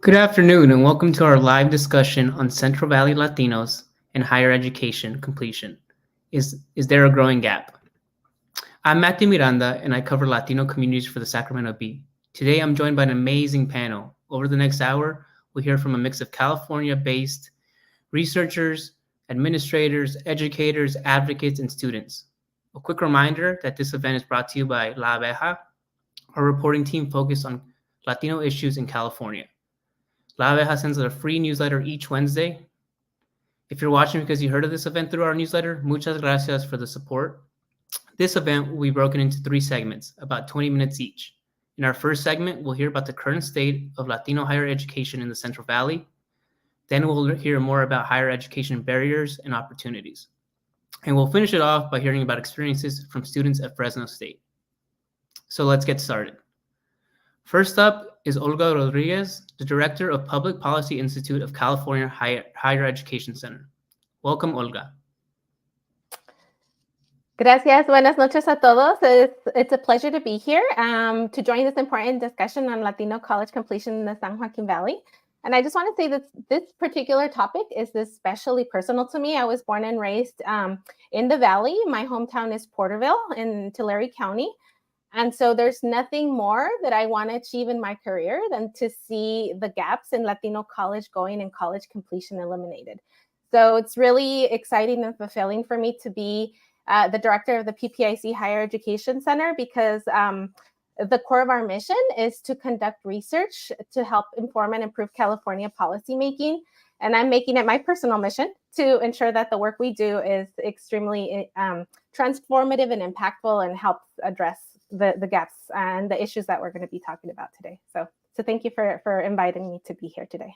Good afternoon, and welcome to our live discussion on Central Valley Latinos and higher education completion. Is there a growing gap? I'm Matthew Miranda, and I cover Latino communities for the Sacramento Bee. Today, I'm joined by an amazing panel. Over the next hour, we'll hear from a mix of California-based researchers, administrators, educators, advocates, and students. A quick reminder that this event is brought to you by La Abeja, our reporting team focused on Latino issues in California. La Abeja sends out a free newsletter each Wednesday. If you're watching because you heard of this event through our newsletter, muchas gracias for the support. This event will be broken into 3 segments, about 20 minutes each. In our first segment, we'll hear about the current state of Latino higher education in the Central Valley. Then we'll hear more about higher education barriers and opportunities. And we'll finish it off by hearing about experiences from students at Fresno State. So let's get started. First up is Olga Rodriguez, the Director of Public Policy Institute of California Higher Education Center. Welcome, Olga. Gracias. Buenas noches a todos. It's a pleasure to be here to join this important discussion on Latino college completion in the San Joaquin Valley. And I just want to say that this particular topic is especially personal to me. I was born and raised in the Valley. My hometown is Porterville in Tulare County. And so there's nothing more that I want to achieve in my career than to see the gaps in Latino college going and college completion eliminated. So it's really exciting and fulfilling for me to be the director of the PPIC Higher Education Center because the core of our mission is to conduct research to help inform and improve California policymaking. And I'm making it my personal mission to ensure that the work we do is extremely transformative and impactful and helps address the gaps and the issues that we're going to be talking about today. So thank you for inviting me to be here today.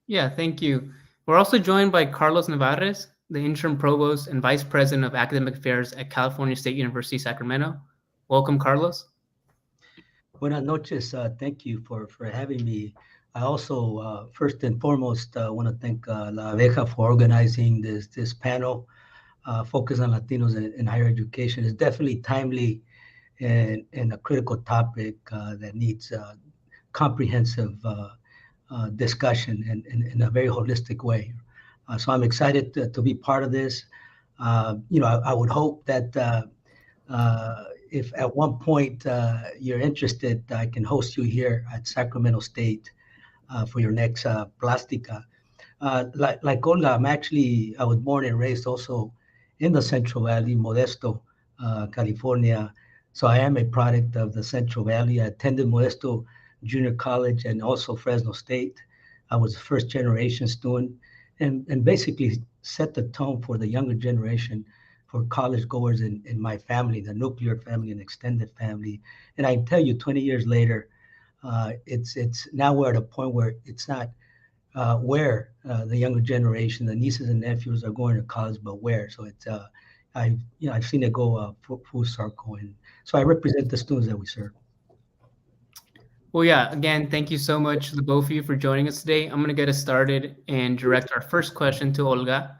Yeah, thank you. We're also joined by Carlos Navarez, the interim provost and vice president of academic affairs at California State University, Sacramento. Welcome, Carlos. Buenas noches. Thank you for having me. I also, first and foremost, want to thank La Abeja for organizing this panel focused on Latinos in higher education. It's definitely timely and a critical topic that needs comprehensive discussion in a very holistic way. So I'm excited to be part of this. I would hope that if at one point you're interested, I can host you here at Sacramento State for your next Plastica. Like Olga, I was born and raised also in the Central Valley, Modesto, California. So I am a product of the Central Valley. I attended Modesto Junior College and also Fresno State. I was a first generation student and basically set the tone for the younger generation, for college goers in my family, the nuclear family and extended family. And I tell you, 20 years later, it's now we're at a point where it's not where the younger generation, the nieces and nephews are going to college, but where. So it's I've seen it go full circle, and so I represent the students that we serve. Well, yeah, again, thank you so much, the both of you, for joining us today. I'm going to get us started and direct our first question to Olga.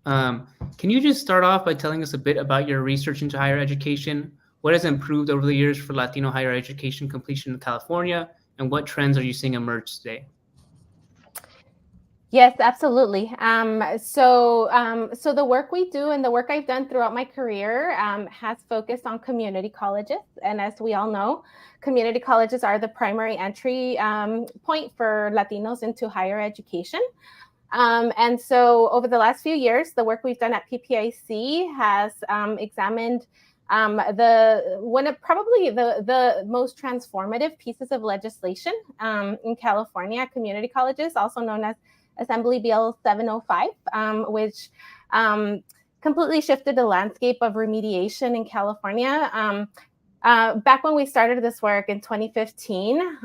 Can you just start off by telling us a bit about your research into higher education? What has improved over the years for Latino higher education completion in California, and what trends are you seeing emerge today? Yes, absolutely. So the work we do and the work I've done throughout my career has focused on community colleges. And as we all know, community colleges are the primary entry point for Latinos into higher education. And so over the last few years, the work we've done at PPIC has examined probably the most transformative pieces of legislation in California, community colleges, also known as Assembly Bill 705, which completely shifted the landscape of remediation in California. Back when we started this work in 2015,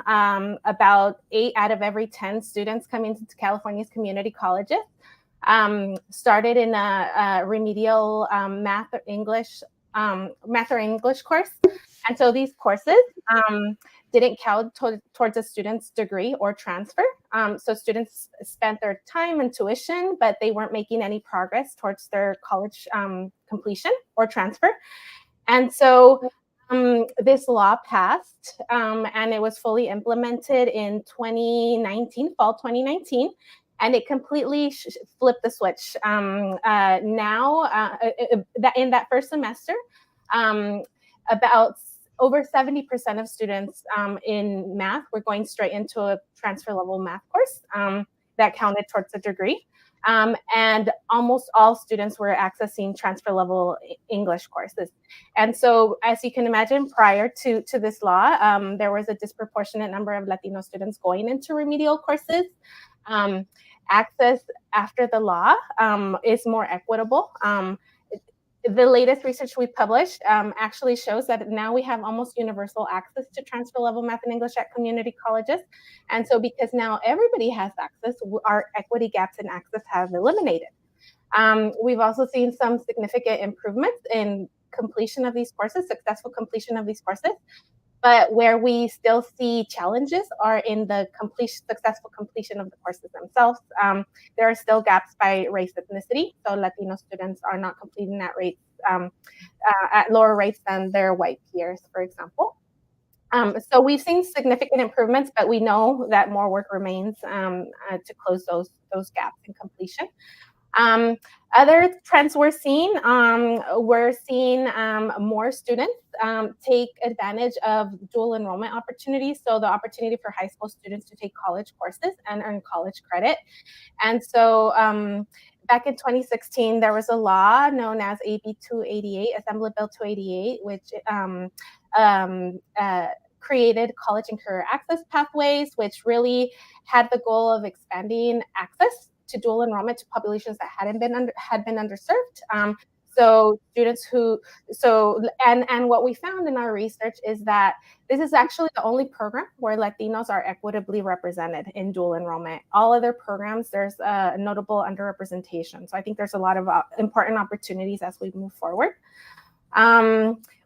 about 8 out of every 10 students coming into California's community colleges started in a remedial math or English course. And so these courses didn't count towards a student's degree or transfer. So students spent their time and tuition, but they weren't making any progress towards their college completion or transfer. And so this law passed, and it was fully implemented in 2019, fall 2019, and it completely flipped the switch. Now, that in that first semester, about over 70% of students in math were going straight into a transfer level math course that counted towards a degree. And almost all students were accessing transfer level English courses. And so, as you can imagine, prior to this law, there was a disproportionate number of Latino students going into remedial courses. Access after the law is more equitable. The latest research we published actually shows that now we have almost universal access to transfer level math and English at community colleges. And so because now everybody has access, our equity gaps in access have eliminated. We've also seen some significant improvements in completion of these courses, successful completion of these courses. But where we still see challenges are in the successful completion of the courses themselves. There are still gaps by race ethnicity. So Latino students are not completing at rates at lower rates than their white peers, for example. So we've seen significant improvements, but we know that more work remains to close those gaps in completion. Other trends we're seeing more students take advantage of dual enrollment opportunities. So the opportunity for high school students to take college courses and earn college credit. And so back in 2016, there was a law known as AB 288, Assembly Bill 288, which created college and career access pathways, which really had the goal of expanding access to dual enrollment to populations that had been underserved. So students and what we found in our research is that this is actually the only program where Latinos are equitably represented in dual enrollment. All other programs, there's a notable underrepresentation. So I think there's a lot of important opportunities as we move forward.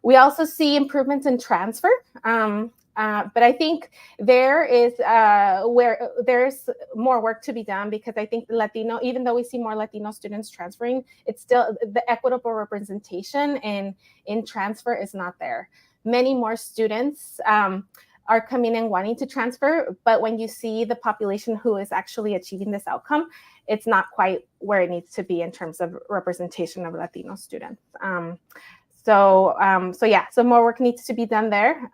We also see improvements in transfer. But I think there is where there's more work to be done, because I think Latino, even though we see more Latino students transferring, it's still the equitable representation in transfer is not there. Many more students are coming in wanting to transfer, but when you see the population who is actually achieving this outcome, it's not quite where it needs to be in terms of representation of Latino students. So more work needs to be done there.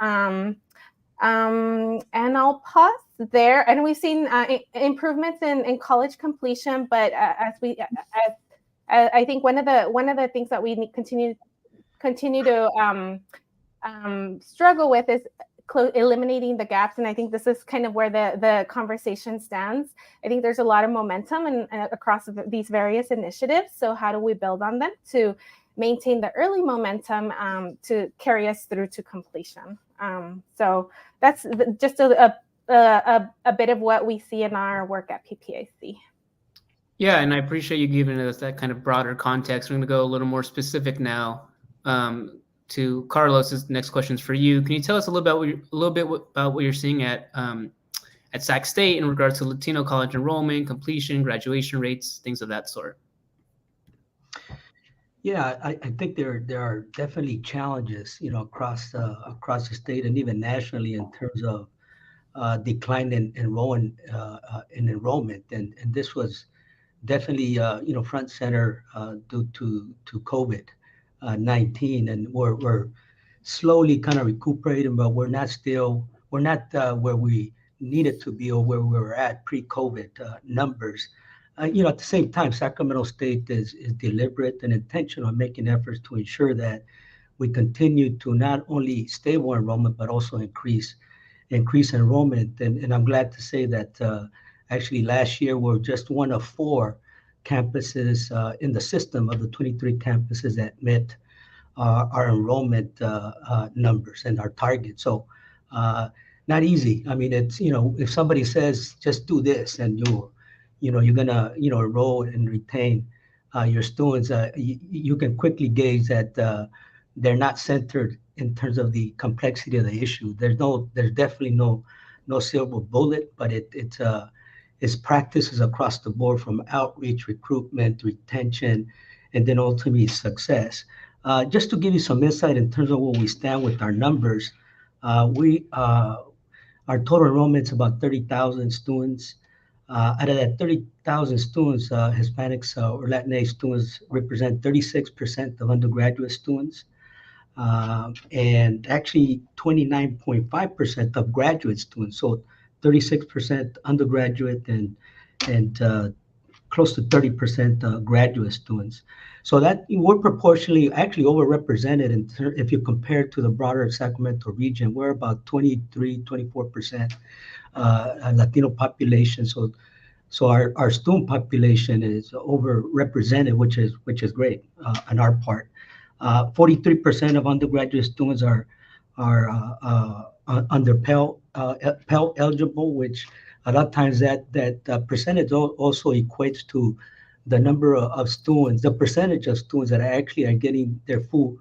And I'll pause there. And we've seen improvements in college completion, but I think one of the things that we need continue to struggle with is eliminating the gaps. And I think this is kind of where the conversation stands. I think there's a lot of momentum across these various initiatives. So how do we build on them to maintain the early momentum to carry us through to completion? So that's just a bit of what we see in our work at PPAC. Yeah, and I appreciate you giving us that kind of broader context. We're going to go a little more specific now to Carlos's next questions for you. Can you tell us a little bit about what you're seeing at Sac State in regards to Latino college enrollment, completion, graduation rates, things of that sort? Yeah, I think there are definitely challenges, across the state and even nationally in terms of decline in enrollment, and this was definitely front center due to COVID-19, and we're slowly kind of recuperating, but we're not where we needed to be or where we were at pre-COVID numbers. At the same time, Sacramento State is deliberate and intentional in making efforts to ensure that we continue to not only stable enrollment, but also increase enrollment. And I'm glad to say that actually last year we're just one of 4 campuses in the system of the 23 campuses that met our enrollment numbers and our target. So not easy. I mean, it's, if somebody says, just do this and you're gonna enroll and retain your students, you can quickly gauge that they're not centered in terms of the complexity of the issue. There's definitely no silver bullet, but it's practices across the board, from outreach, recruitment, retention, and then ultimately success. Just to give you some insight in terms of where we stand with our numbers, we our total enrollment is about 30,000 students. Out of that 30,000 students, Hispanics or Latinx students represent 36% of undergraduate students, and actually 29.5% of graduate students. So 36% undergraduate and close to 30% graduate students. So that we're proportionally actually overrepresented if you compare to the broader Sacramento region. We're about 23, 24% Latino population. So our student population is overrepresented, which is great on our part. 43% of undergraduate students are under Pell eligible, which a lot of times that percentage also equates to the number of students, the percentage of students that actually are getting their full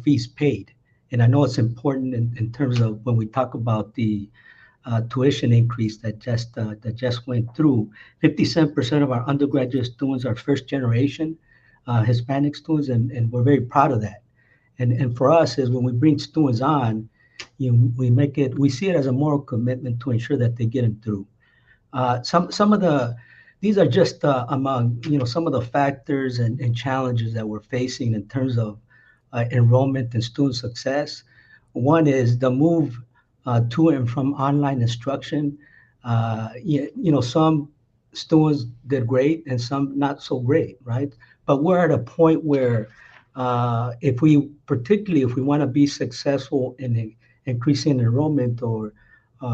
fees paid. And I know it's important in terms of when we talk about the tuition increase that just went through. 57% of our undergraduate students are first generation Hispanic students, and we're very proud of that. And for us is when we bring students on, we see it as a moral commitment to ensure that they get them through. Some of these are just among some of the factors and challenges that we're facing in terms of enrollment and student success. One is the move to and from online instruction. Some students did great and some not so great, right? But we're at a point where particularly if we want to be successful in increasing enrollment or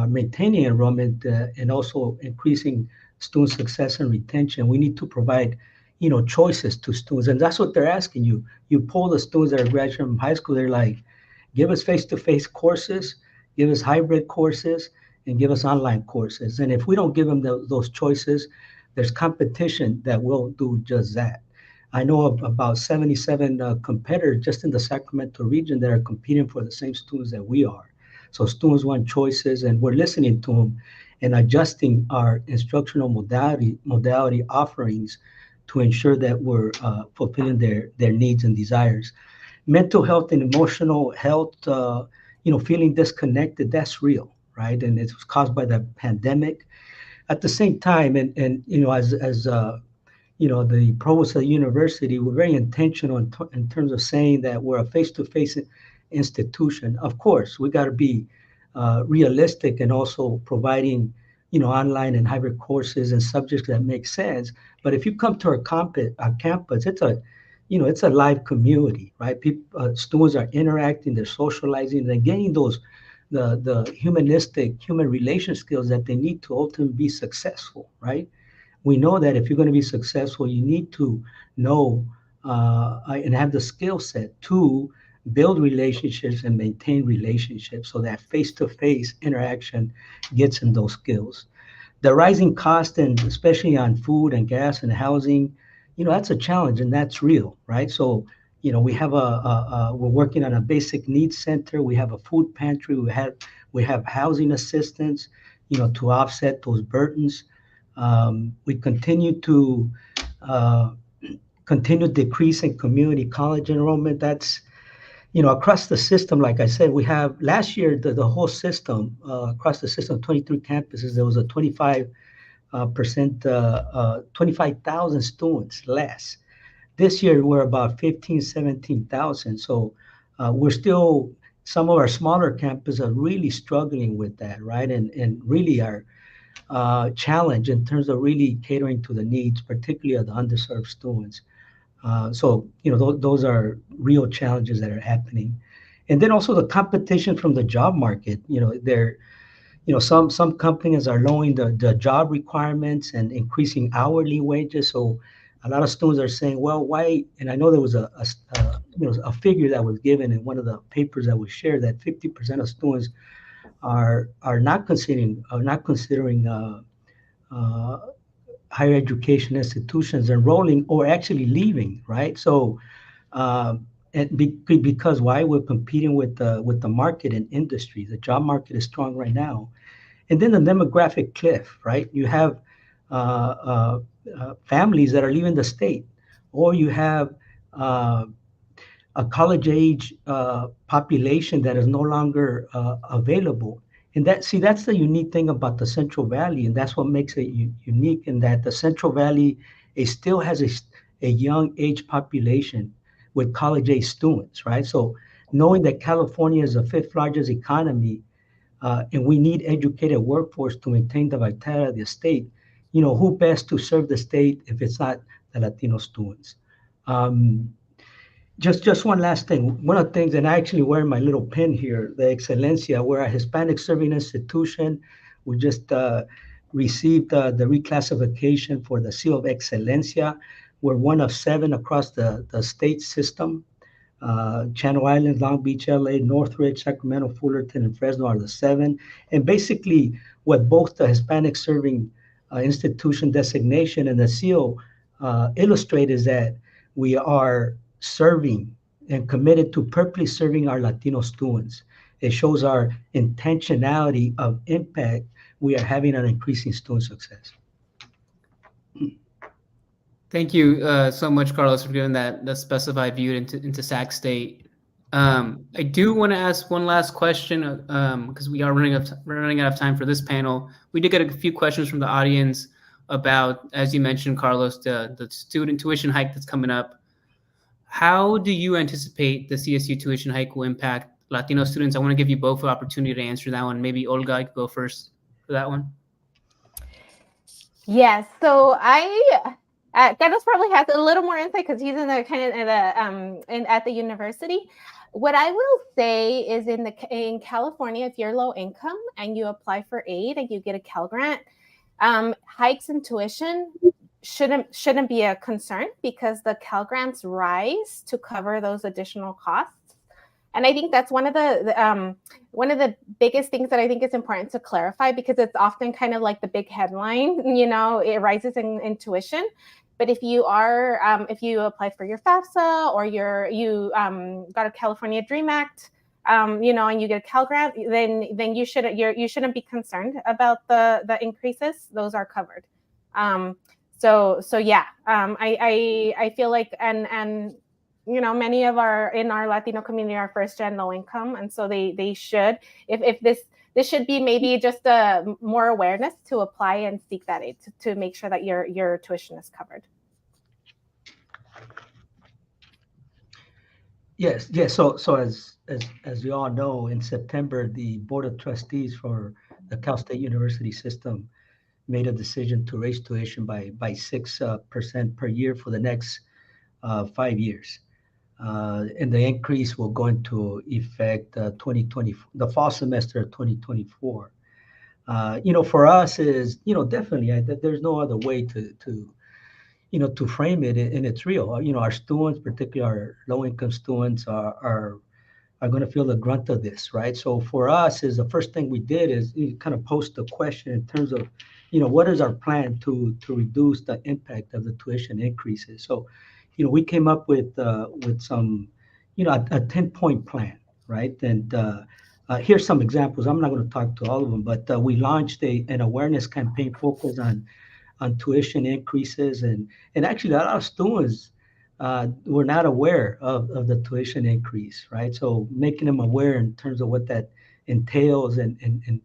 maintaining enrollment and also increasing student success and retention, we need to provide choices to students, and that's what they're asking you. You poll the students that are graduating from high school, they're like, give us face-to-face courses, give us hybrid courses, and give us online courses. And if we don't give them those choices, there's competition that will do just that. I know of about 77 competitors just in the Sacramento region that are competing for the same students that we are. So students want choices, and we're listening to them and adjusting our instructional modality offerings to ensure that we're fulfilling their needs and desires. Mental health and emotional health, feeling disconnected, that's real, right? And it's caused by the pandemic. At the same time, and as the provost of the university, we're very intentional in terms of saying that we're a face-to-face institution. Of course, we got to be realistic and also providing, online and hybrid courses and subjects that make sense. But if you come to our campus, it's a live community, right? Students are interacting, they're socializing, they're getting the human relation skills that they need to ultimately be successful, right? We know that if you're going to be successful, you need to know and have the skill set to build relationships and maintain relationships, so that face-to-face interaction gets in those skills. The rising cost, and especially on food and gas and housing, that's a challenge, and that's real, right? So, we have we're working on a basic needs center. We have a food pantry. We have housing assistance, to offset those burdens. We continue to continue decreasing community college enrollment. That's across the system. Like I said, we have last year the whole system across the system, 23 campuses. There was a 25,000 students less. This year we're about 15, 17,000. So we're still, some of our smaller campuses are really struggling with that, right? And really are challenge in terms of really catering to the needs, particularly of the underserved students. So, those are real challenges that are happening. And then also the competition from the job market. Some companies are lowering the job requirements and increasing hourly wages. So a lot of students are saying, well, why? And I know there was a figure that was given in one of the papers that was shared, that 50% of students are not considering higher education institutions enrolling or actually leaving, right? So, because why? We're competing with the market and industry. The job market is strong right now, and then the demographic cliff, right? You have families that are leaving the state, or you have a college age population that is no longer available. And that's the unique thing about the Central Valley, and that's what makes it unique. In that the Central Valley, it still has a young age population with college age students, right? So knowing that California is the fifth largest economy, and we need educated workforce to maintain the vitality of the state, who best to serve the state if it's not the Latino students? Um, just one last thing. One of the things, and I actually wear my little pin here, the Excelencia. We're a Hispanic serving institution. We just received the reclassification for the Seal of Excelencia. We're one of 7 across the state system. Channel Islands, Long Beach, LA, Northridge, Sacramento, Fullerton, and Fresno are the 7. And basically, what both the Hispanic Serving Institution designation and the seal illustrate is that we are serving and committed to purposely serving our Latino students. It shows our intentionality of impact we are having on increasing student success. Thank you so much, Carlos, for giving that specified view into Sac State. I do want to ask one last question because we are running out of time for this panel. We did get a few questions from the audience about, as you mentioned, Carlos, the student tuition hike that's coming up. How do you anticipate the CSU tuition hike will impact Latino students? I want to give you both the opportunity to answer that one. Maybe Olga, I could go first for that one. Yes, so Carlos probably has a little more insight because he's in the kind of at the university. What I will say is in California, if you're low income and you apply for aid and you get a Cal Grant, hikes in tuition shouldn't be a concern because the Cal Grants rise to cover those additional costs. And I think that's one of the biggest things that I think is important to clarify, because it's often kind of like the big headline, it rises in tuition. But if you apply for your FAFSA or you got a California Dream Act, and you get a Cal Grant, then you shouldn't be concerned about the increases. Those are covered. So yeah, I feel like and many of in our Latino community are first gen low income, and so they should, if this should be maybe just more awareness to apply and seek that aid to make sure that your tuition is covered. Yes. So as you all know, in September, the Board of Trustees for the Cal State University system made a decision to raise tuition by 6% per year for the next 5 years. And the increase will go into effect 2020, the fall semester of 2024. For us is, definitely there's no other way to frame it, and it's real. Our students, particularly our low-income students, are going to feel the grunt of this, right? So for us, is the first thing we did is kind of post the question in terms of, what is our plan to reduce the impact of the tuition increases? So, we came up with some, a 10-point plan, right? And here's some examples. I'm not going to talk to all of them, but we launched an awareness campaign focused on tuition increases, and actually a lot of students were not aware of the tuition increase, right? So making them aware in terms of what that entails, and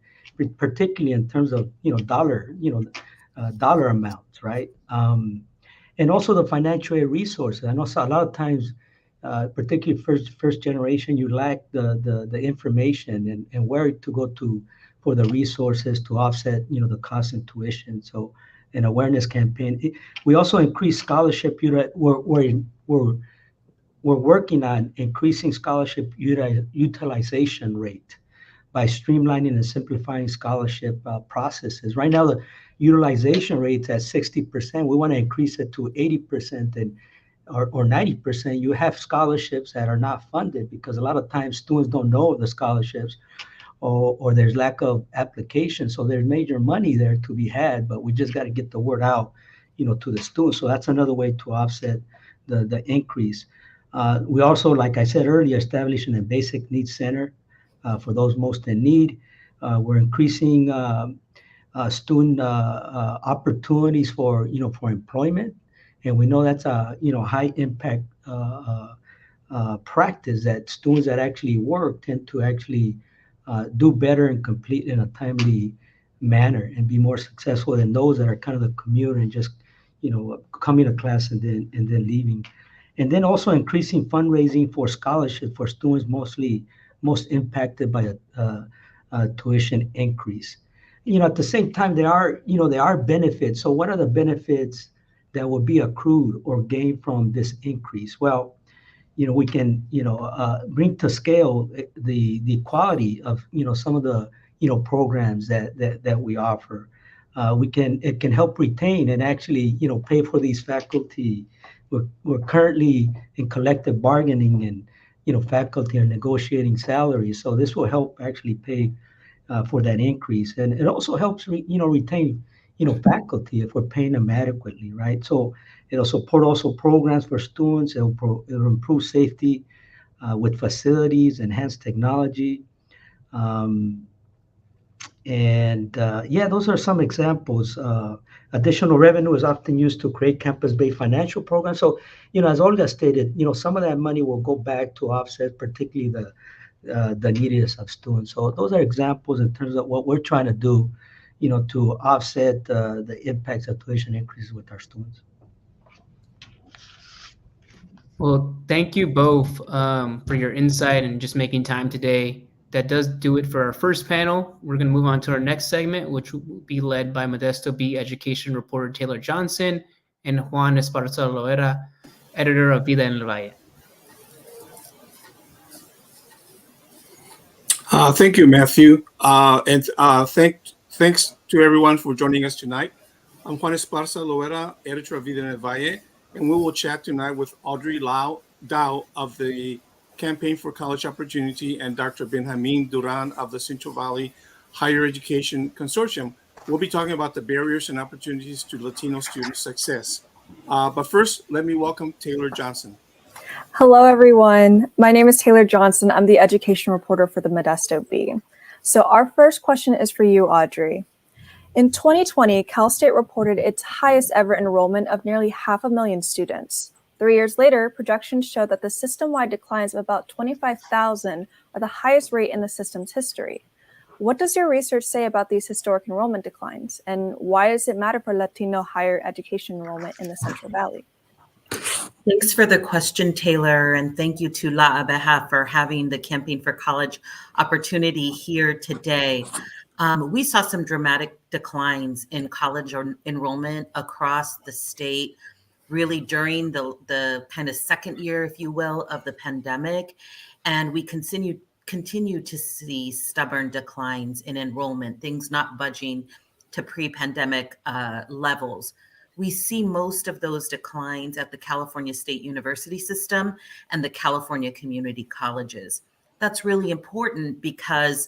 particularly in terms of dollar amounts, right? And also the financial aid resources. I know a lot of times, particularly first generation, you lack the information and where to go to for the resources to offset the cost in tuition. So an awareness campaign. We also increased scholarship. We're working on increasing scholarship utilization rate by streamlining and simplifying scholarship processes. Right now, the utilization rate's at 60%. We want to increase it to 80% or 90%. You have scholarships that are not funded because a lot of times students don't know the scholarships, or there's lack of application. So there's major money there to be had, but we just got to get the word out, to the students. So that's another way to offset the increase. We also, like I said earlier, establishing a basic needs center for those most in need. We're increasing student opportunities for employment, and we know that's a high impact practice that students that actually work tend to actually do better and complete in a timely manner and be more successful than those that are kind of the commuter and just coming to class and then leaving. And then also increasing fundraising for scholarships for students most impacted by a tuition increase. At the same time, there are benefits. So what are the benefits that will be accrued or gained from this increase? Well, we can bring to scale the quality of some of the programs that we offer. It can help retain and actually pay for these faculty. We're currently in collective bargaining, and faculty are negotiating salaries, so this will help actually pay for that increase, and it also helps retain faculty if we're paying them adequately, right? So it'll support also programs for students. It'll improve safety with facilities, enhanced technology. Um, and yeah, those are some examples. Additional revenue is often used to create campus-based financial programs. So, as Olga stated, some of that money will go back to offset particularly the neediest of students. So those are examples in terms of what we're trying to do, to offset the impacts of tuition increases with our students. Well, thank you both for your insight and just making time today. That does do it for our first panel. We're going to move on to our next segment, which will be led by Modesto B education reporter Taylor Johnson and Juan Esparza Loera, editor of Vida en el Valle. Thank you, Matthew. And thanks to everyone for joining us tonight. I'm Juan Esparza Loera, editor of Vida en el Valle, and we will chat tonight with Audrey Dow of the Campaign for College Opportunity and Dr. Benjamin Duran of the Central Valley Higher Education Consortium. We'll be talking about the barriers and opportunities to Latino student success. But first, let me welcome Taylor Johnson. Hello, everyone. My name is Taylor Johnson. I'm the education reporter for the Modesto Bee. So our first question is for you, Audrey. In 2020, Cal State reported its highest ever enrollment of nearly 500,000 students. 3 years later, projections show that the system-wide declines of about 25,000 are the highest rate in the system's history. What does your research say about these historic enrollment declines, and why does it matter for Latino higher education enrollment in the Central Valley? Thanks for the question, Taylor, and thank you to La Abeja for having the Campaign for College Opportunity here today. We saw some dramatic declines in college enrollment across the state, really during the kind of second year, if you will, of the pandemic. And we continue to see stubborn declines in enrollment, things not budging to pre-pandemic levels. We see most of those declines at the California State University system and the California community colleges. That's really important because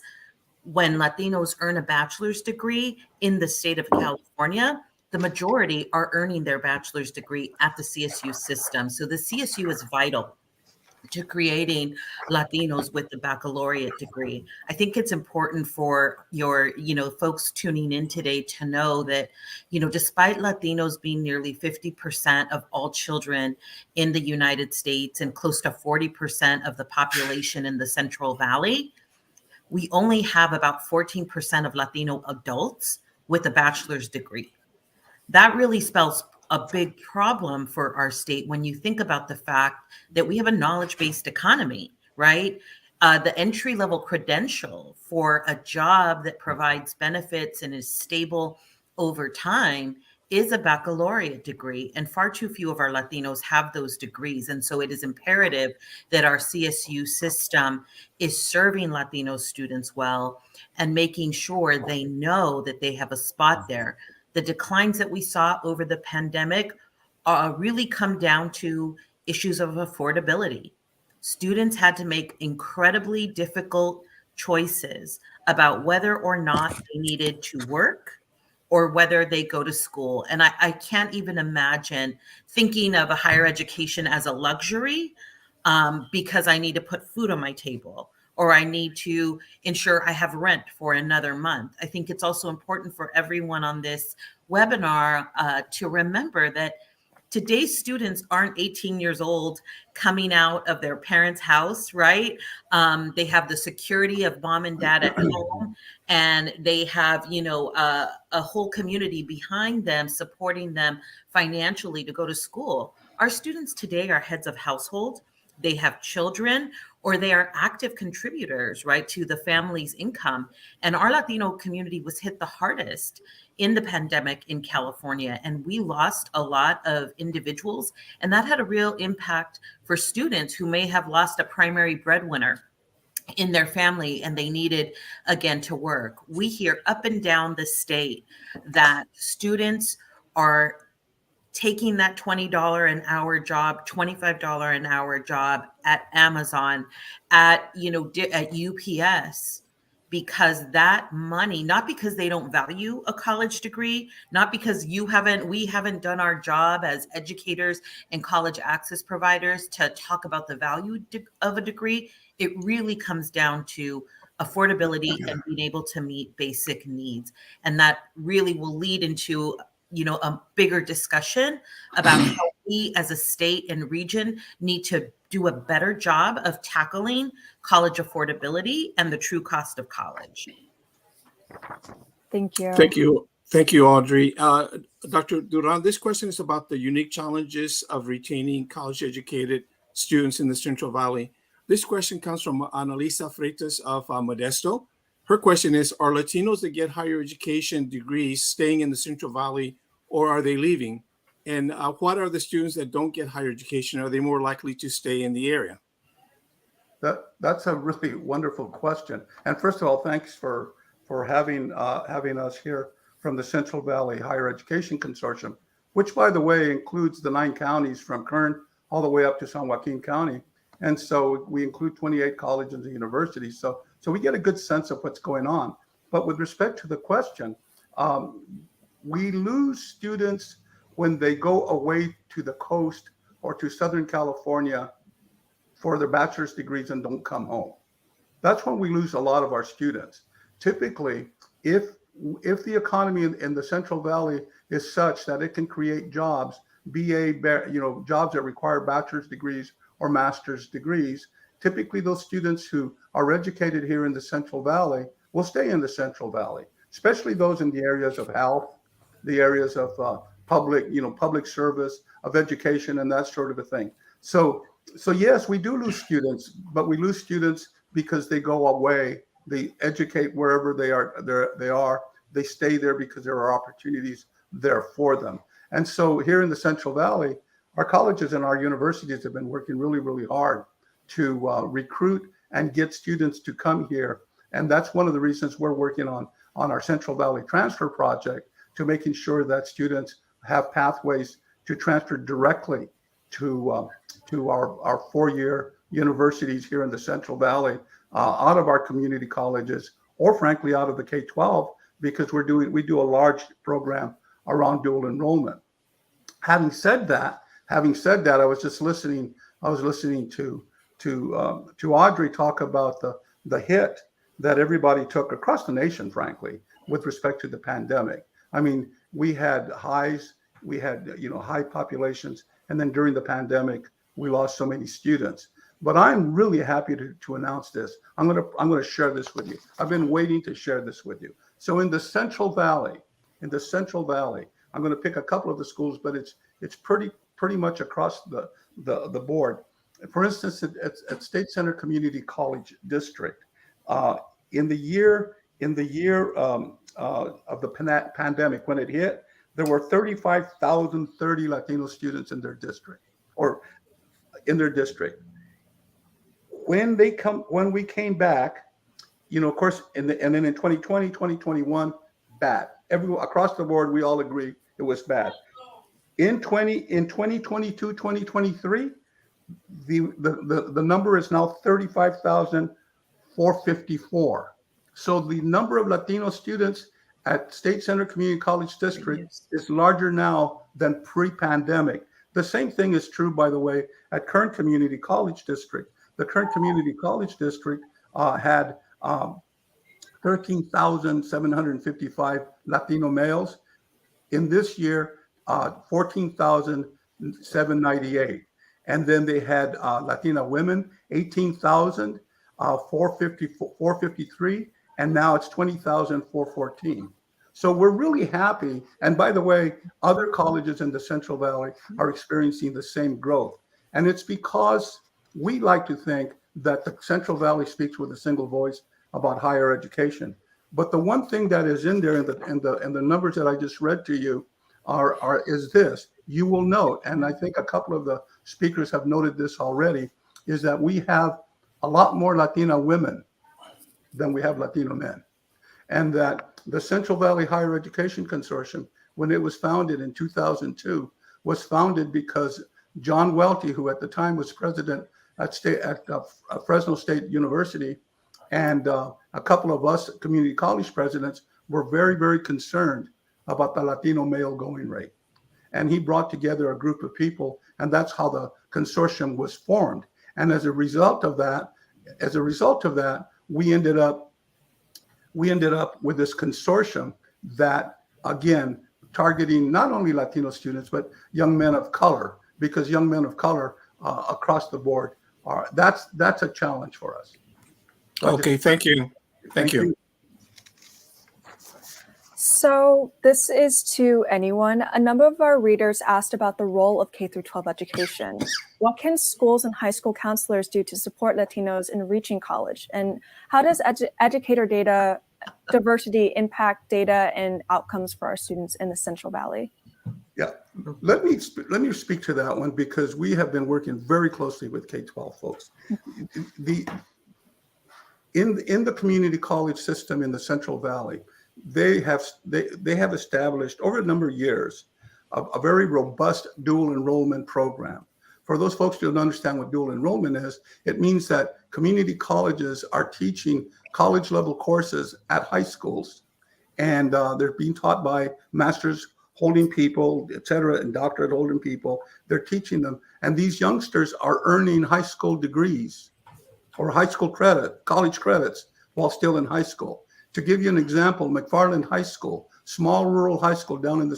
when Latinos earn a bachelor's degree in the state of California, the majority are earning their bachelor's degree at the CSU system. So the CSU is vital to creating Latinos with the baccalaureate degree. I think it's important for your, folks tuning in today to know that, despite Latinos being nearly 50% of all children in the United States and close to 40% of the population in the Central Valley, we only have about 14% of Latino adults with a bachelor's degree. That really spells a big problem for our state when you think about the fact that we have a knowledge-based economy, right? The entry-level credential for a job that provides benefits and is stable over time is a baccalaureate degree, and far too few of our Latinos have those degrees. And so it is imperative that our CSU system is serving Latino students well and making sure they know that they have a spot there. The declines that we saw over the pandemic really come down to issues of affordability. Students had to make incredibly difficult choices about whether or not they needed to work or whether they go to school. And I can't even imagine thinking of a higher education as a luxury because I need to put food on my table, or I need to ensure I have rent for another month. I think it's also important for everyone on this webinar to remember that today's students aren't 18 years old coming out of their parents' house, right? They have the security of mom and dad at home, and they have, a whole community behind them, supporting them financially to go to school. Our students today are heads of household. They have children, or they are active contributors, right, to the family's income. And our Latino community was hit the hardest in the pandemic in California, and we lost a lot of individuals, and that had a real impact for students who may have lost a primary breadwinner in their family, and they needed, again, to work. We hear up and down the state that students are taking that $20 an hour job, $25 an hour job at Amazon, at UPS, because that money, not because they don't value a college degree, not because we haven't done our job as educators and college access providers to talk about the value of a degree. It really comes down to affordability and being able to meet basic needs. And that really will lead into a bigger discussion about how we as a state and region need to do a better job of tackling college affordability and the true cost of college. Thank you. Thank you. Thank you, Audrey. Dr. Duran, this question is about the unique challenges of retaining college-educated students in the Central Valley. This question comes from Annalisa Freitas of Modesto. Her question is, are Latinos that get higher education degrees staying in the Central Valley, or are they leaving? And what are the students that don't get higher education? Are they more likely to stay in the area? That's a really wonderful question. And first of all, thanks for having us here from the Central Valley Higher Education Consortium, which, by the way, includes the 9 counties from Kern all the way up to San Joaquin County. And so we include 28 colleges and universities. So we get a good sense of what's going on. But with respect to the question, we lose students when they go away to the coast or to Southern California for their bachelor's degrees and don't come home. That's when we lose a lot of our students. Typically, if the economy in the Central Valley is such that it can create jobs, jobs that require bachelor's degrees or master's degrees, typically those students who are educated here in the Central Valley will stay in the Central Valley, especially those in the areas of health, the areas of public service, of education, and that sort of a thing. So yes, we do lose students, but we lose students because they go away. They educate wherever they are. They stay there because there are opportunities there for them. And so here in the Central Valley, our colleges and our universities have been working really, really hard to recruit and get students to come here. And that's one of the reasons we're working on our Central Valley Transfer Project, to making sure that students have pathways to transfer directly to our 4-year universities here in the Central Valley, out of our community colleges, or frankly out of the K-12, because we do a large program around dual enrollment. Having said that, I was listening to Audrey talk about the hit that everybody took across the nation, frankly, with respect to the pandemic. I mean, we had highs, we had high populations, and then during the pandemic, we lost so many students. But I'm really happy to announce this. I'm gonna share this with you. I've been waiting to share this with you. So in the Central Valley, I'm going to pick a couple of the schools, but it's pretty much across the board. For instance, at State Center Community College District, in the year of the pandemic, when it hit, there were 35,030 Latino students in their district. When we came back, of course, and then in 2020, 2021, bad. Across the board, we all agree it was bad. In 2022, 2023, the number is now 35,454. So the number of Latino students at State Center Community College District is larger now than pre-pandemic. The same thing is true, by the way, at Kern Community College District. The Kern Community College District had 13,755 Latino males. In this year, 14,000 798. And then they had Latina women, 18,000, 453, and now it's 20,414. So we're really happy. And by the way, other colleges in the Central Valley are experiencing the same growth. And it's because we like to think that the Central Valley speaks with a single voice about higher education. But the one thing that is in there in the numbers that I just read to you is this. You will note, and I think a couple of the speakers have noted this already, is that we have a lot more Latina women than we have Latino men. And that the Central Valley Higher Education Consortium, when it was founded in 2002, was founded because John Welty, who at the time was president at Fresno State University, and a couple of us community college presidents were very, very concerned about the Latino male going rate. And he brought together a group of people, and that's how the consortium was formed. And as a result of that, we ended up with this consortium that, again, targeting not only Latino students, but young men of color, because young men of color across the board that's a challenge for us. Okay, thank you. Thank you. So this is to anyone. A number of our readers asked about the role of K through 12 education. What can schools and high school counselors do to support Latinos in reaching college? And how does educator data diversity impact data and outcomes for our students in the Central Valley? Yeah, let me speak to that one, because we have been working very closely with K-12 folks. In the community college system in the Central Valley, they have established over a number of years a very robust dual enrollment program. For those folks who don't understand what dual enrollment is, it means that community colleges are teaching college level courses at high schools, and they're being taught by master's holding people, et cetera, and doctorate holding people. They're teaching them, and these youngsters are earning high school degrees or high school college credits while still in high school. To give you an example, McFarland High School, small rural high school down in the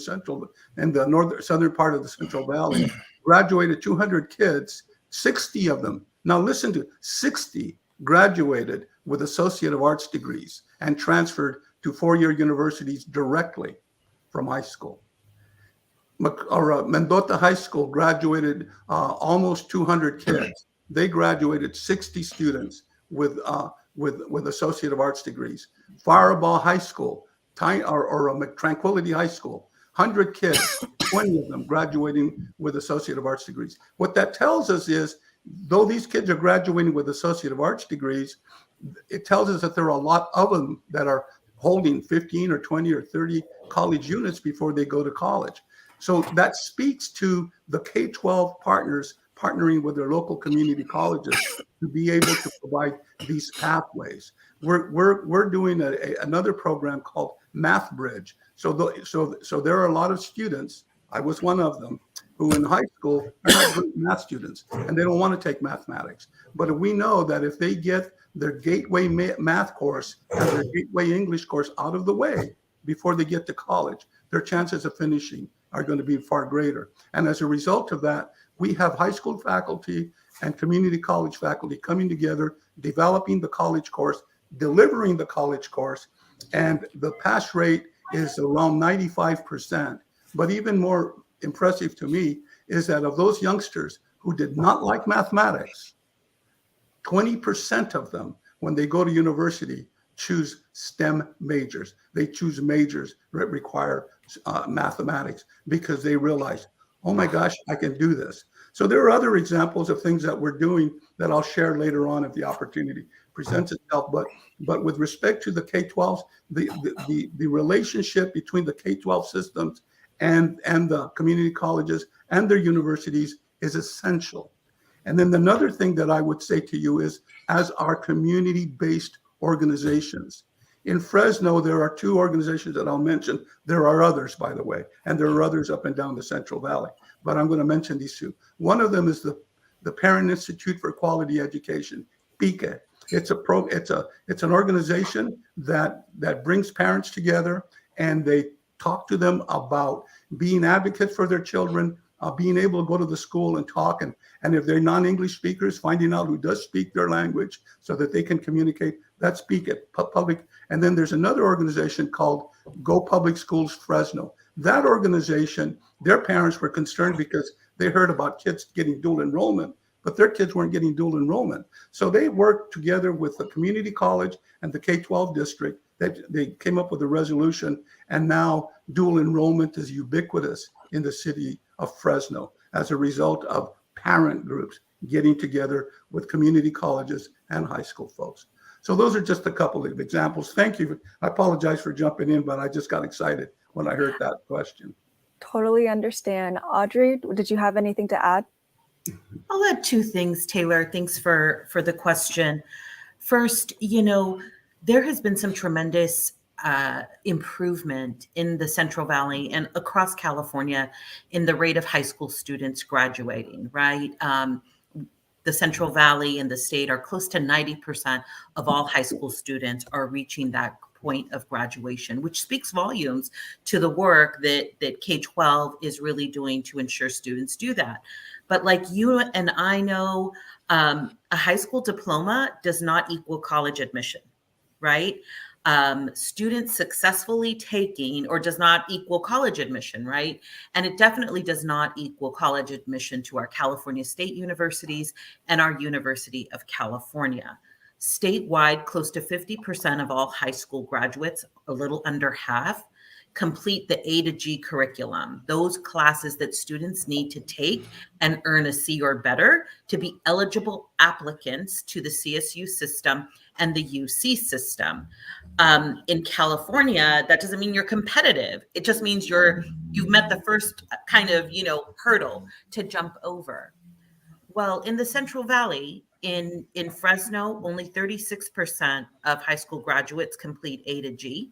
southern part of the Central Valley, graduated 200 kids, 60 of them. Now listen to 60 graduated with Associate of Arts degrees and transferred to four-year universities directly from high school. Mendota High School graduated almost 200 kids. They graduated 60 students with Associate of Arts degrees. Firebaugh High School, Tranquility High School, 100 kids, 20 of them graduating with Associate of Arts degrees. What that tells us is, though these kids are graduating with Associate of Arts degrees, it tells us that there are a lot of them that are holding 15 or 20 or 30 college units before they go to college. So that speaks to the K-12 partners partnering with their local community colleges to be able to provide these pathways. We're doing another program called Math Bridge. So there are a lot of students, I was one of them, who in high school are not good math students, and they don't want to take mathematics. But we know that if they get their gateway math course and their gateway English course out of the way before they get to college, their chances of finishing are going to be far greater. And as a result of that, we have high school faculty and community college faculty coming together, developing the college course, delivering the college course, and the pass rate is around 95%. But even more impressive to me is that of those youngsters who did not like mathematics, 20% of them, when they go to university, choose STEM majors. They choose majors that require mathematics because they realize, oh my gosh, I can do this. So there are other examples of things that we're doing that I'll share later on if the opportunity presents itself. But with respect to the K-12s, the relationship between the K-12 systems and the community colleges and their universities is essential. And then another thing that I would say to you is, as our community-based organizations, in Fresno, there are two organizations that I'll mention. There are others, by the way, and there are others up and down the Central Valley, but I'm going to mention these two. One of them is the Parent Institute for Quality Education, PIQUE. It's an organization that brings parents together, and they talk to them about being advocates for their children, being able to go to the school and talk, and if they're non-English speakers, finding out who does speak their language so that they can communicate. That speak at public. And then there's another organization called Go Public Schools Fresno. That organization, their parents were concerned because they heard about kids getting dual enrollment, but their kids weren't getting dual enrollment. So they worked together with the community college and the K-12 district. They came up with a resolution, and now dual enrollment is ubiquitous in the city of Fresno as a result of parent groups getting together with community colleges and high school folks. So those are just a couple of examples. Thank you. I apologize for jumping in, but I just got excited when I heard that question. Totally understand. Audrey, did you have anything to add? I'll add two things, Taylor. Thanks for the question. First, there has been some tremendous improvement in the Central Valley and across California in the rate of high school students graduating, right? The Central Valley and the state are close to 90% of all high school students are reaching that point of graduation, which speaks volumes to the work that K-12 is really doing to ensure students do that. But like you and I know, a high school diploma does not equal college admission, right? Students successfully taking or does not equal college admission, right? And it definitely does not equal college admission to our California state universities and our University of California. Statewide, close to 50% of all high school graduates, a little under half, complete the A to G curriculum, those classes that students need to take and earn a C or better to be eligible applicants to the CSU system and the UC system. In California, that doesn't mean you're competitive. It just means you've met the first kind of, hurdle to jump over. Well, in the Central Valley, in Fresno, only 36% of high school graduates complete A to G,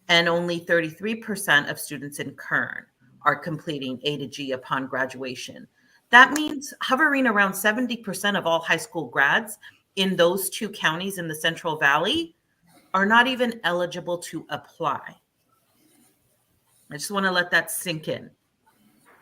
and only 33% of students in Kern are completing A to G upon graduation. That means hovering around 70% of all high school grads in those two counties in the Central Valley are not even eligible to apply. I just want to let that sink in.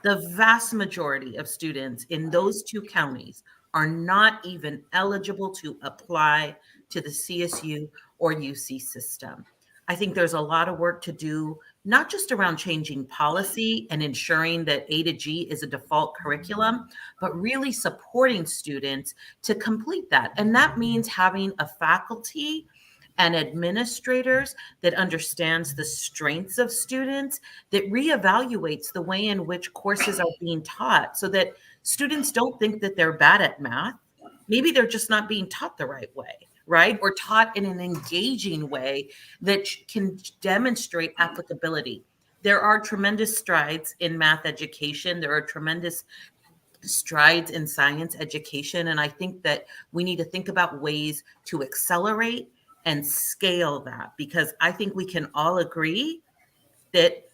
The vast majority of students in those two counties are not even eligible to apply to the CSU or UC system. I think there's a lot of work to do, not just around changing policy and ensuring that A to G is a default curriculum, but really supporting students to complete that. And that means having a faculty and administrators that understands the strengths of students, that reevaluates the way in which courses are being taught so that students don't think that they're bad at math. Maybe they're just not being taught the right way, right? Or taught in an engaging way that can demonstrate applicability. There are tremendous strides in math education. There are tremendous strides in science education. And I think that we need to think about ways to accelerate and scale that, because I think we can all agree that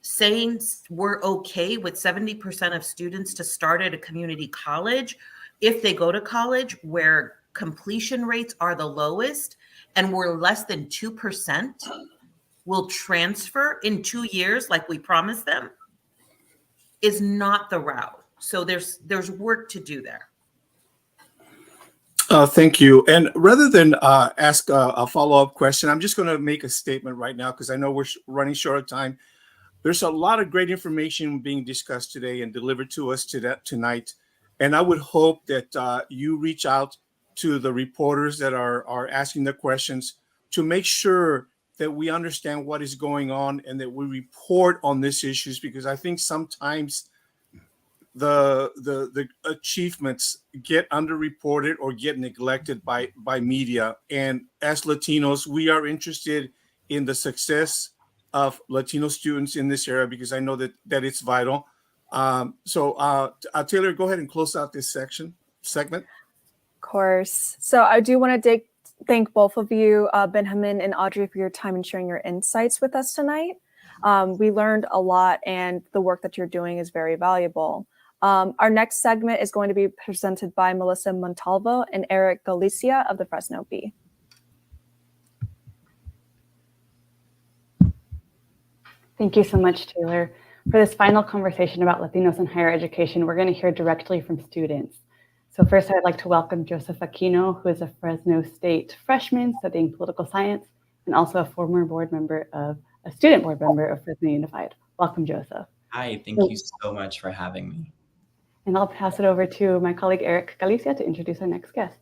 saying we're okay with 70% of students to start at a community college, if they go to college where completion rates are the lowest and we're less than 2% will transfer in 2 years like we promised them, is not the route. So there's work to do there. Thank you. And rather than ask a follow-up question, I'm just going to make a statement right now because I know we're running short of time. There's a lot of great information being discussed today and delivered to us tonight. And I would hope that you reach out to the reporters that are asking the questions to make sure that we understand what is going on and that we report on these issues, because I think sometimes the achievements get underreported or get neglected by media. And as Latinos, we are interested in the success of Latino students in this area because I know that it's vital. So Taylor, go ahead and close out this segment. Of course. So I do want to thank both of you, Benjamin and Audrey, for your time and sharing your insights with us tonight. We learned a lot, and the work that you're doing is very valuable. Our next segment is going to be presented by Melissa Montalvo and Eric Galicia of the Fresno Bee. Thank you so much, Taylor. For this final conversation about Latinos in higher education, we're going to hear directly from students. So first, I'd like to welcome Joseph Aquino, who is a Fresno State freshman studying political science and also a former student board member of Fresno Unified. Welcome, Joseph. Hi, thank you so much for having me. And I'll pass it over to my colleague, Eric Galicia, to introduce our next guest.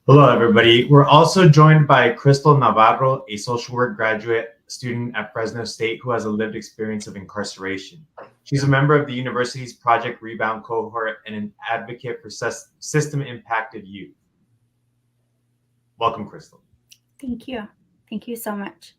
Hello, everybody. We're also joined by Crystal Navarro, a social work graduate student at Fresno State who has a lived experience of incarceration. She's a member of the university's Project Rebound cohort and an advocate for system-impacted youth. Welcome, Crystal. Thank you. Thank you so much.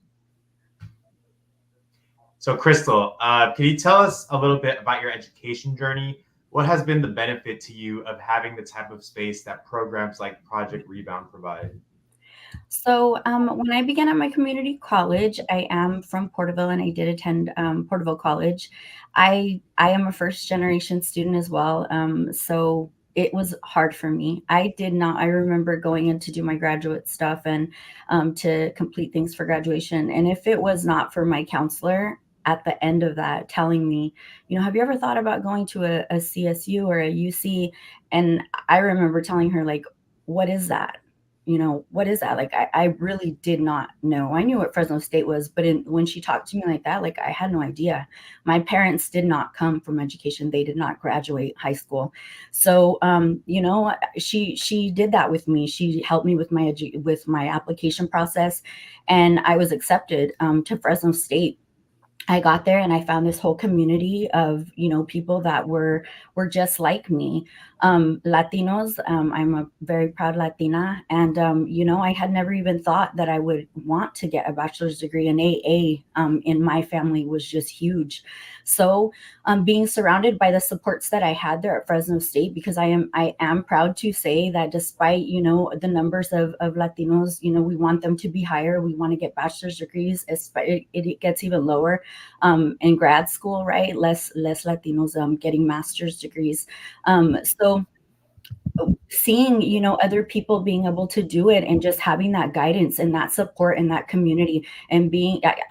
So, Crystal, can you tell us a little bit about your education journey? What has been the benefit to you of having the type of space that programs like Project Rebound provide? So when I began at my community college, I am from Porterville and I did attend Porterville College. I am a first generation student as well. So it was hard for me. I remember going in to do my graduate stuff and to complete things for graduation. And if it was not for my counselor at the end of that telling me, have you ever thought about going to a CSU or a UC? And I remember telling her, like, what is that? What is that? Like, I really did not know. I knew what Fresno State was, but when she talked to me like that, like, I had no idea. My parents did not come from education. They did not graduate high school. So, she did that with me. She helped me with my application process, and I was accepted to Fresno State. I got there and I found this whole community of, people that were just like me. Latinos, I'm a very proud Latina. And, I had never even thought that I would want to get a bachelor's degree in AA in my family was just huge. So being surrounded by the supports that I had there at Fresno State, because I am proud to say that despite, the numbers of Latinos, we want them to be higher. We want to get bachelor's degrees. It gets even lower in grad school, right? Less Latinos getting master's degrees. So seeing, other people being able to do it and just having that guidance and that support and that community and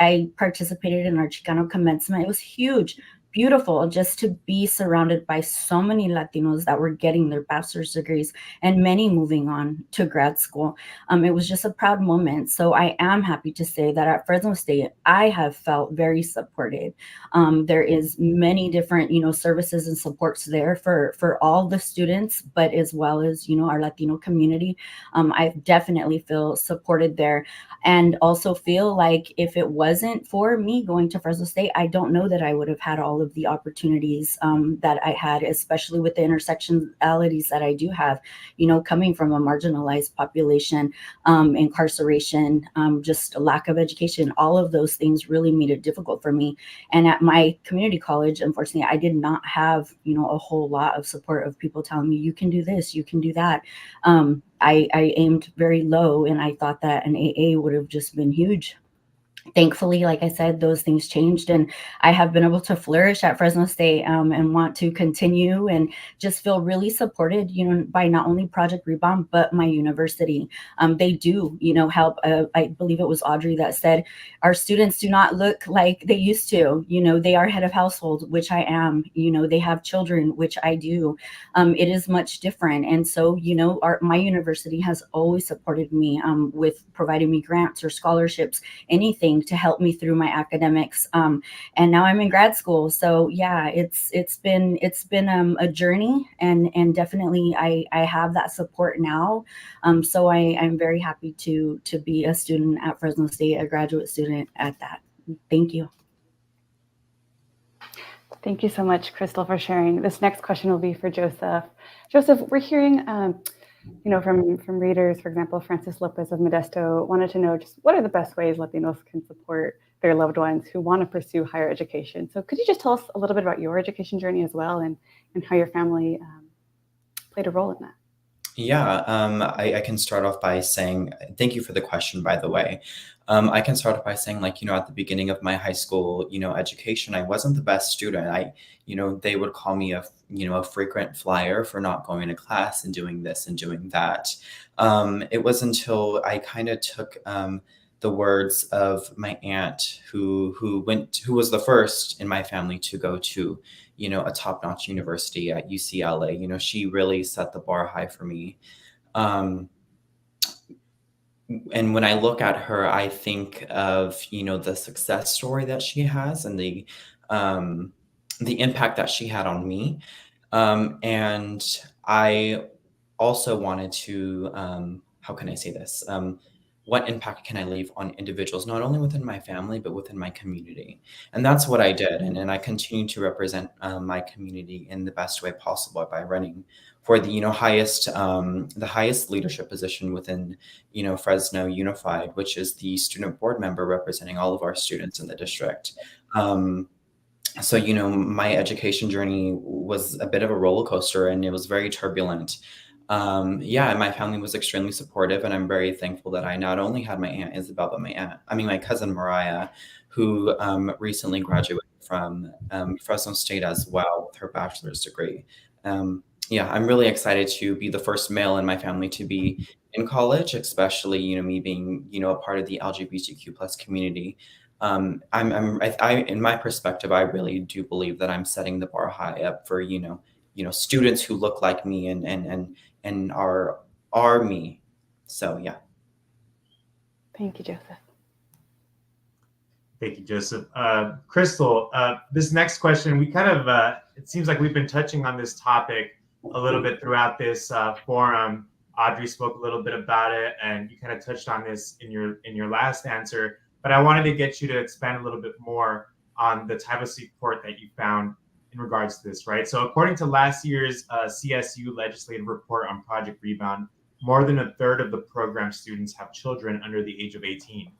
I participated in our Chicano commencement. It was huge. Beautiful just to be surrounded by so many Latinos that were getting their bachelor's degrees and many moving on to grad school. It was just a proud moment. So I am happy to say that at Fresno State, I have felt very supported. There is many different, services and supports there for all the students, but as well as, our Latino community. I definitely feel supported there. And also feel like if it wasn't for me going to Fresno State, I don't know that I would have had all of the opportunities that I had, especially with the intersectionalities that I do have, coming from a marginalized population, incarceration, just a lack of education. All of those things really made it difficult for me. And at my community college, unfortunately, I did not have, a whole lot of support of people telling me, you can do this, you can do that. I aimed very low and I thought that an AA would have just been huge. Thankfully, like I said, those things changed and I have been able to flourish at Fresno State and want to continue and just feel really supported, by not only Project Rebound, but my university. They do, help. I believe it was Audrey that said, our students do not look like they used to, they are head of household, which I am, they have children, which I do. It is much different. And so, my university has always supported me with providing me grants or scholarships, anything to help me through my academics. And now I'm in grad school. So yeah, it's been a journey and definitely I have that support now. So I'm very happy to be a student at Fresno State, a graduate student at that. Thank you. Thank you so much, Crystal, for sharing. This next question will be for Joseph. Joseph, we're hearing from readers, for example, Francis Lopez of Modesto wanted to know just what are the best ways Latinos can support their loved ones who want to pursue higher education. So could you just tell us a little bit about your education journey as well and how your family played a role in that? Yeah, I can start off by saying, thank you for the question, by the way. I can start off by saying, at the beginning of my high school, education, I wasn't the best student. They would call me a frequent flyer for not going to class and doing this and doing that. It was until I kind of took the words of my aunt who was the first in my family to go to, a top-notch university at UCLA. She really set the bar high for me. And when I look at her, I think of, the success story that she has and the impact that she had on me. And I also wanted to, how can I say this? What impact can I leave on individuals, not only within my family, but within my community? And that's what I did. And I continue to represent my community in the best way possible by running for the, highest leadership position within, Fresno Unified, which is the student board member representing all of our students in the district. So, my education journey was a bit of a roller coaster, and it was very turbulent. My family was extremely supportive, and I'm very thankful that I not only had my Aunt Isabel, but my cousin Mariah, who recently graduated from Fresno State as well with her bachelor's degree. I'm really excited to be the first male in my family to be in college, especially, me being, a part of the LGBTQ plus community. In my perspective, I really do believe that I'm setting the bar high up for, students who look like me and are me. So, yeah. Thank you, Joseph. Thank you, Joseph. Crystal, this next question, we kind of, it seems like we've been touching on this topic a little bit throughout this forum. Audrey spoke a little bit about it, and you kind of touched on this in your last answer. But I wanted to get you to expand a little bit more on the type of support that you found in regards to this, right? So according to last year's CSU legislative report on Project Rebound, more than a third of the program students have children under the age of 18.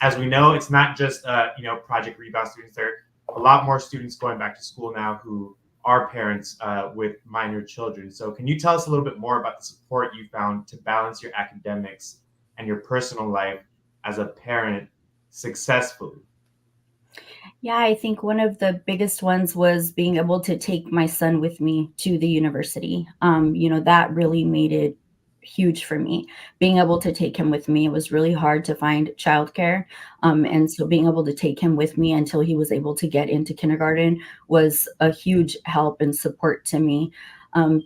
As we know, it's not just Project Rebound students. There are a lot more students going back to school now who are parents with minor children. So can you tell us a little bit more about the support you found to balance your academics and your personal life as a parent successfully? Yeah, I think one of the biggest ones was being able to take my son with me to the university. That really made it huge for me. Being able to take him with me, it was really hard to find childcare. And so being able to take him with me until he was able to get into kindergarten was a huge help and support to me.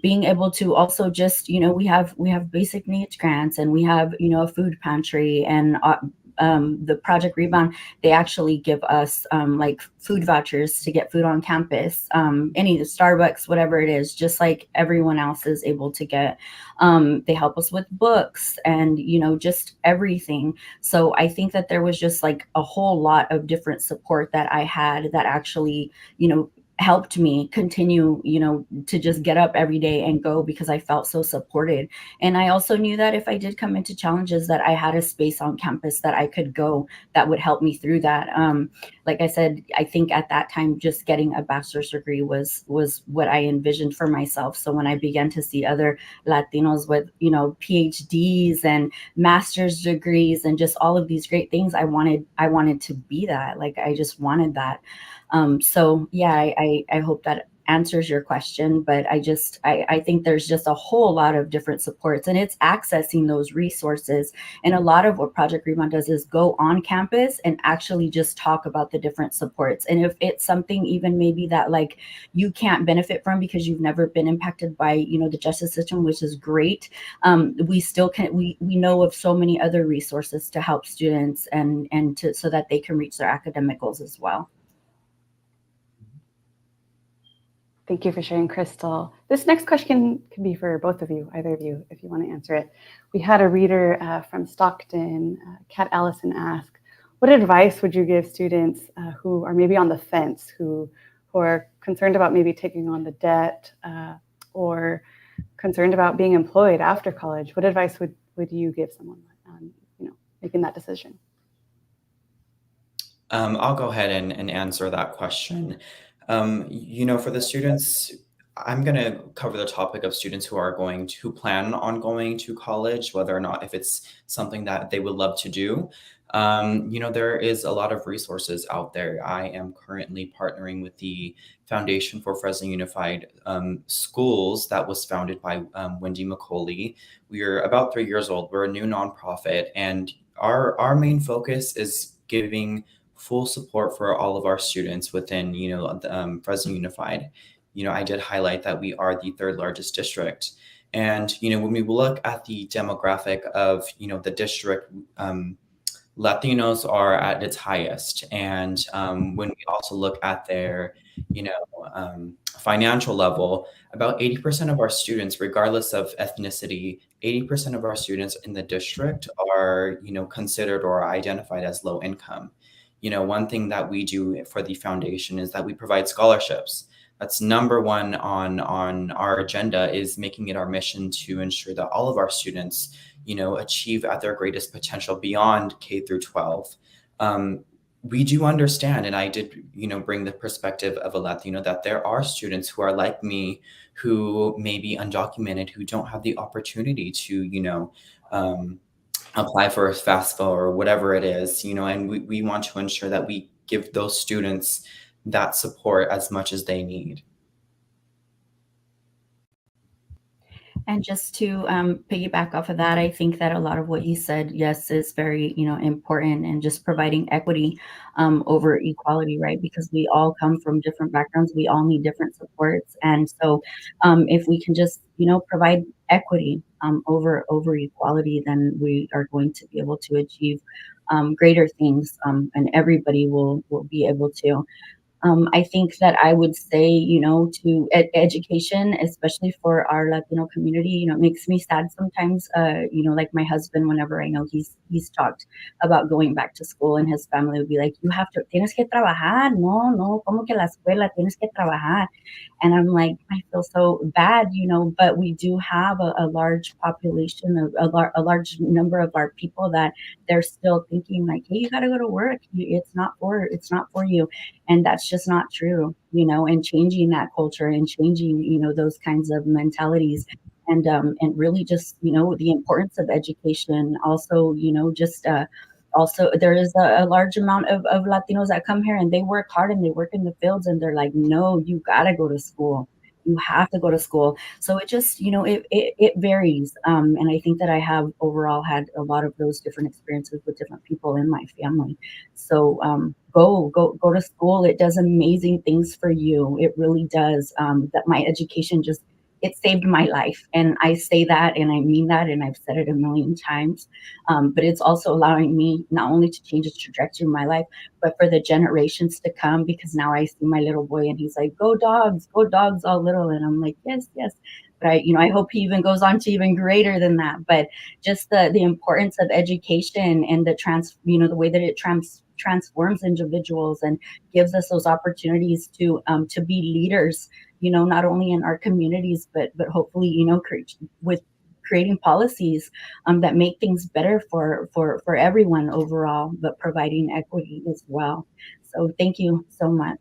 Being able to also just, we have basic needs grants, and we have, a food pantry, and the Project Rebound, they actually give us like food vouchers to get food on campus, any Starbucks, whatever it is, just like everyone else is able to get. They help us with books and, just everything. So I think that there was just like a whole lot of different support that I had that actually, helped me continue, to just get up every day and go, because I felt so supported. And I also knew that if I did come into challenges, that I had a space on campus that I could go that would help me through that. Like I said, I think at that time, just getting a bachelor's degree was what I envisioned for myself. So when I began to see other Latinos with, PhDs and master's degrees and just all of these great things, I wanted to be that. Like, I just wanted that. So yeah, I hope that answers your question, but I think there's just a whole lot of different supports, and it's accessing those resources. And a lot of what Project Rebound does is go on campus and actually just talk about the different supports. And if it's something even maybe that like you can't benefit from because you've never been impacted by, the justice system, which is great, we still can, we know of so many other resources to help students and so that they can reach their academic goals as well. Thank you for sharing, Crystal. This next question can be for both of you, either of you, if you want to answer it. We had a reader from Stockton, Kat Ellison, ask, what advice would you give students who are maybe on the fence, who are concerned about maybe taking on the debt or concerned about being employed after college? What advice would you give someone on, making that decision? I'll go ahead and answer that question. For the students, I'm going to cover the topic of students who plan on going to college, whether or not if it's something that they would love to do. There is a lot of resources out there. I am currently partnering with the Foundation for Fresno Unified Schools that was founded by Wendy McCauley. We are about 3 years old. We're a new nonprofit, and our main focus is giving full support for all of our students within, Fresno Unified. I did highlight that we are the third largest district. And, when we look at the demographic of, the district, Latinos are at its highest. And when we also look at their, financial level, about 80% of our students, regardless of ethnicity, 80% of our students in the district are, considered or identified as low income. One thing that we do for the foundation is that we provide scholarships. That's number one on our agenda, is making it our mission to ensure that all of our students, achieve at their greatest potential beyond K through 12. We do understand, and I did, bring the perspective of a Latino, that there are students who are like me, who may be undocumented, who don't have the opportunity to, apply for a FAFSA or whatever it is, and we want to ensure that we give those students that support as much as they need. And just to piggyback off of that, I think that a lot of what you said, yes, is very, important, and just providing equity over equality, right? Because we all come from different backgrounds, we all need different supports, and so if we can just, provide equity over equality, then we are going to be able to achieve greater things, and everybody will be able to. I think that I would say, to education, especially for our Latino community, it makes me sad sometimes, like my husband, whenever I know he's talked about going back to school, and his family would be like, tienes que trabajar, no, como que la escuela, tienes que trabajar. And I'm like, I feel so bad, but we do have a large population of a large number of our people that they're still thinking like, hey, you got to go to work. It's not for you. And that's just not true, and changing that culture and changing, those kinds of mentalities, and really just, the importance of education. Also, also there is a large amount of Latinos that come here and they work hard and they work in the fields, and they're like, no, you gotta go to school. You have to go to school. So it just, it varies. And I think that I have overall had a lot of those different experiences with different people in my family. So go to school. It does amazing things for you. It really does. That my education it saved my life. And I say that, and I mean that, and I've said it a million times. But it's also allowing me not only to change the trajectory of my life, but for the generations to come, because now I see my little boy and he's like, go dogs, all little. And I'm like, yes. But I hope he even goes on to even greater than that. But just the importance of education and the way that it transforms individuals and gives us those opportunities to be leaders, not only in our communities, but hopefully, with creating policies that make things better for everyone overall, but providing equity as well. So thank you so much.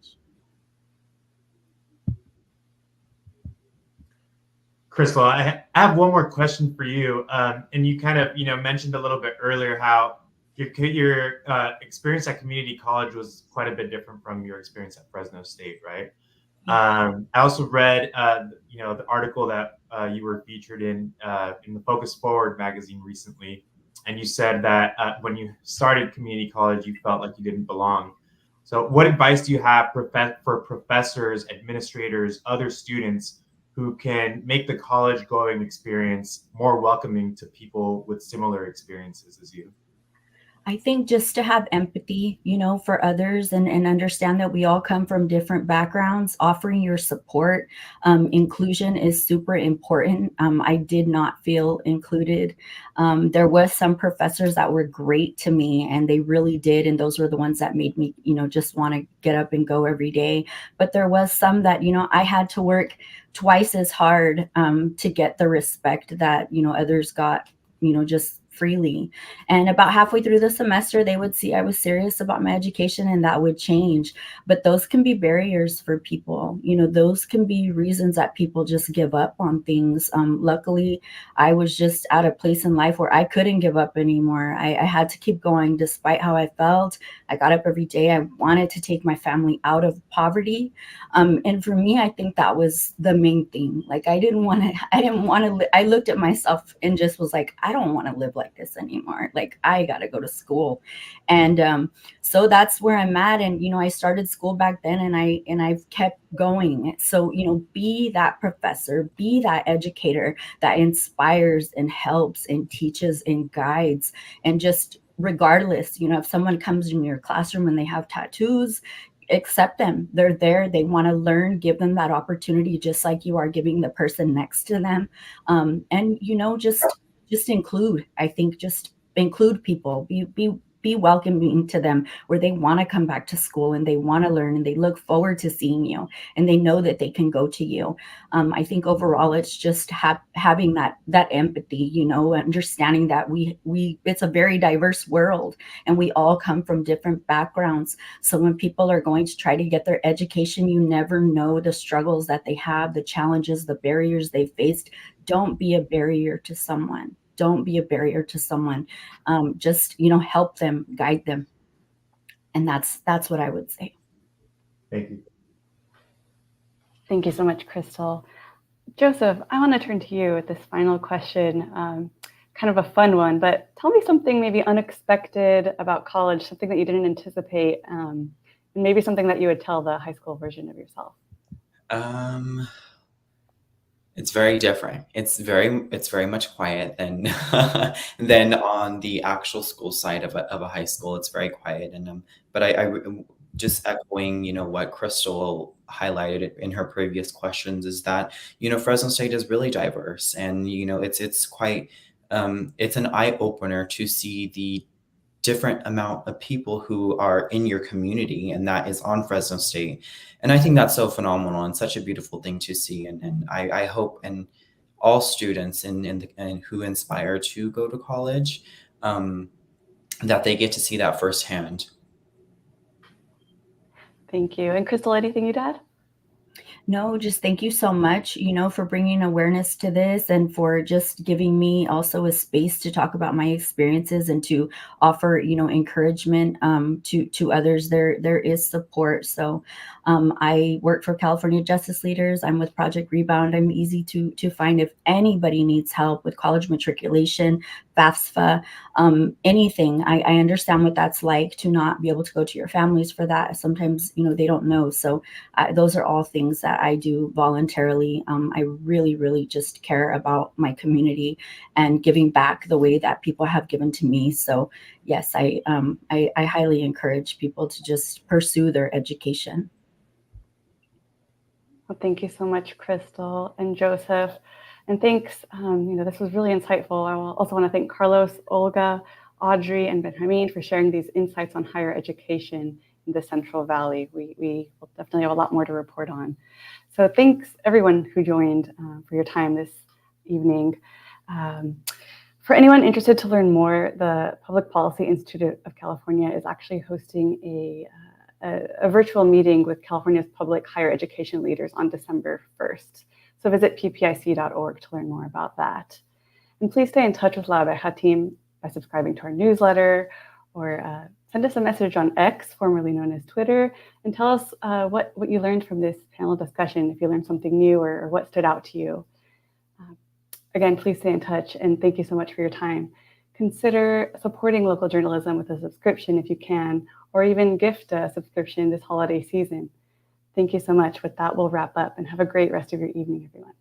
Crystal, I have one more question for you. And you kind of, mentioned a little bit earlier how your experience at community college was quite a bit different from your experience at Fresno State, right? I also read, the article that you were featured in the Focus Forward magazine recently, and you said that when you started community college, you felt like you didn't belong. So, what advice do you have for professors, administrators, other students who can make the college-going experience more welcoming to people with similar experiences as you? I think just to have empathy, for others, and understand that we all come from different backgrounds, offering your support. Inclusion is super important. I did not feel included. There was some professors that were great to me, and they really did. And those were the ones that made me, just want to get up and go every day. But there was some that, I had to work twice as hard to get the respect that, others got, just freely. And about halfway through the semester, they would see I was serious about my education, and that would change. But those can be barriers for people. Those can be reasons that people just give up on things. Luckily, I was just at a place in life where I couldn't give up anymore. I had to keep going despite how I felt. I got up every day. I wanted to take my family out of poverty. And for me, I think that was the main thing. Like, I didn't want to, I looked at myself and just was like, I don't want to live like like this anymore. Like, I got to go to school. And so that's where I'm at. And, you know, I started school back then, and I've kept going. So, you know, be that professor, be that educator that inspires and helps and teaches and guides. And just regardless, you know, if someone comes in your classroom and they have tattoos, accept them. They're there. They want to learn. Give them that opportunity, just like you are giving the person next to them. And, you know, just include. I think just include people. Be welcoming to them, where they want to come back to school and they want to learn and they look forward to seeing you and they know that they can go to you. I think overall it's just having that empathy, you know, understanding that we it's a very diverse world and we all come from different backgrounds. So when people are going to try to get their education, you never know the struggles that they have, the challenges, the barriers they faced. Don't be a barrier to someone. Don't be a barrier to someone. Just, you know, help them, guide them. And that's what I would say. Thank you. Thank you so much, Crystal. Joseph, I want to turn to you with this final question, kind of a fun one, but tell me something maybe unexpected about college, something that you didn't anticipate, and maybe something that you would tell the high school version of yourself. It's very different. It's very much quiet than than on the actual school side of a high school. It's very quiet, and but I just echoing, you know, what Crystal highlighted in her previous questions is that, you know, Fresno State is really diverse, and you know, it's quite it's an eye opener to see the different amount of people who are in your community and that is on Fresno State. And I think that's so phenomenal and such a beautiful thing to see. And I hope and all students and who inspire to go to college, that they get to see that firsthand. Thank you. And Crystal, anything you'd add? No, just thank you so much, you know, for bringing awareness to this and for just giving me also a space to talk about my experiences and to offer, you know, encouragement to others. There is support. So I work for California Justice Leaders. I'm with Project Rebound. I'm easy to find if anybody needs help with college matriculation, FAFSA, anything. I understand what that's like to not be able to go to your families for that. Sometimes, you know, they don't know. So those are all things that I do voluntarily. I really, really just care about my community and giving back the way that people have given to me. So yes, I highly encourage people to just pursue their education. Well, thank you so much, Crystal and Joseph. And thanks, you know, this was really insightful. I also want to thank Carlos, Olga, Audrey, and Benjamin for sharing these insights on higher education in the Central Valley. We will definitely have a lot more to report on. So thanks everyone who joined for your time this evening. For anyone interested to learn more, the Public Policy Institute of California is actually hosting a virtual meeting with California's public higher education leaders on December 1st. So visit ppic.org to learn more about that. And please stay in touch with La Abeja team by subscribing to our newsletter, or send us a message on X, formerly known as Twitter, and tell us what you learned from this panel discussion, if you learned something new or what stood out to you. Again, please stay in touch, and thank you so much for your time. Consider supporting local journalism with a subscription if you can, or even gift a subscription this holiday season. Thank you so much. With that, we'll wrap up, and have a great rest of your evening, everyone.